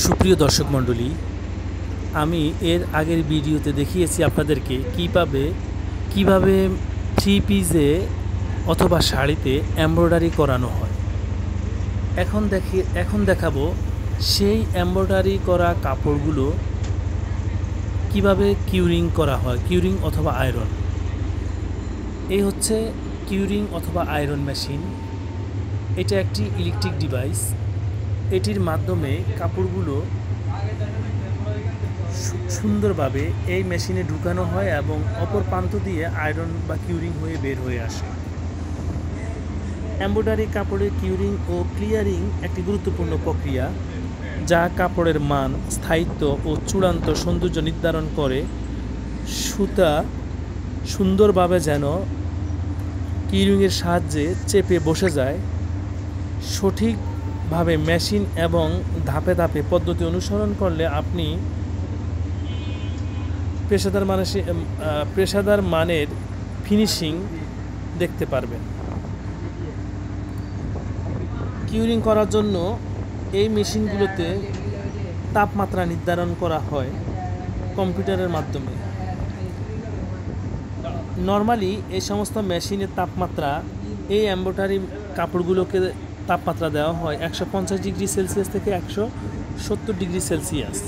সুপ্রিয় দর্শক মণ্ডলী, আমি এর আগের ভিডিওতে দেখিয়েছি আপনাদেরকে কিভাবে থ্রি পিসে অথবা শাড়িতে এমব্রয়ডারি করানো হয়। এখন দেখাবো সেই এমব্রয়ডারি করা কাপড়গুলো কিভাবে কিউরিং করা হয়, কিউরিং অথবা আয়রন। এই হচ্ছে কিউরিং অথবা আয়রন মেশিন। এটা একটি ইলেকট্রিক ডিভাইস। এটির মাধ্যমে কাপড়গুলো সুন্দরভাবে এই মেশিনে ঢুকানো হয় এবং অপর প্রান্ত দিয়ে আয়রন বা কিউরিং হয়ে বের হয়ে আসে। এমব্রয়ডারি কাপড়ের কিউরিং ও ক্লিয়ারিং একটি গুরুত্বপূর্ণ প্রক্রিয়া, যা কাপড়ের মান, স্থায়িত্ব ও চূড়ান্ত সৌন্দর্য নির্ধারণ করে। সুতা সুন্দরভাবে যেন কিউরিংয়ের সাহায্যে চেপে বসে যায়। সঠিকভাবে মেশিন এবং ধাপে ধাপে পদ্ধতি অনুসরণ করলে আপনি পেশাদার মানের ফিনিশিং দেখতে পারবেন। কিউরিং করার জন্য এই মেশিনগুলোতে তাপমাত্রা নির্ধারণ করা হয় কম্পিউটারের মাধ্যমে। নর্মালি এই সমস্ত মেশিনের তাপমাত্রা, এই এমব্রয়ডারি কাপড়গুলোকে তাপমাত্রা দেওয়া হয় 150 ডিগ্রি সেলসিয়াস থেকে 170 ডিগ্রি সেলসিয়াস,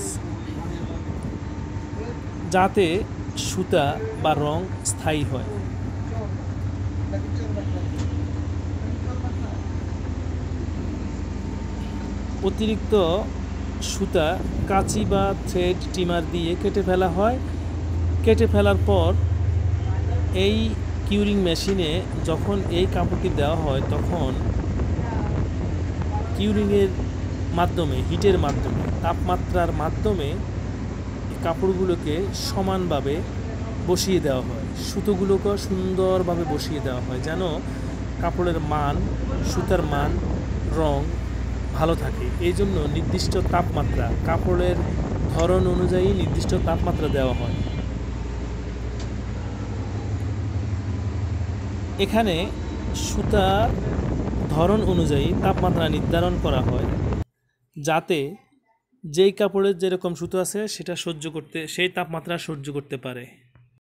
যাতে সুতা বা রং স্থায়ী হয়। অতিরিক্ত সুতা কাঁচি বা থ্রেড ট্রিমার দিয়ে কেটে ফেলা হয়। কেটে ফেলার পর এই কিউরিং মেশিনে যখন এই কাপড়টি দেওয়া হয়, তখন কিউরিংয়ের মাধ্যমে, হিটের মাধ্যমে, তাপমাত্রার মাধ্যমে কাপড়গুলোকে সমানভাবে বসিয়ে দেওয়া হয়। সুতোগুলোকে সুন্দরভাবে বসিয়ে দেওয়া হয় যেন কাপড়ের মান, সুতার মান, রং ভালো থাকে। এই জন্য নির্দিষ্ট তাপমাত্রা, কাপড়ের ধরন অনুযায়ী নির্দিষ্ট তাপমাত্রা দেওয়া হয়। এখানে সুতার ধরন অনুযায়ী তাপমাত্রা নির্ধারণ করা হয়, যাতে যেই কাপড়ের যেরকম সুতো আছে সেই তাপমাত্রা সহ্য করতে পারে।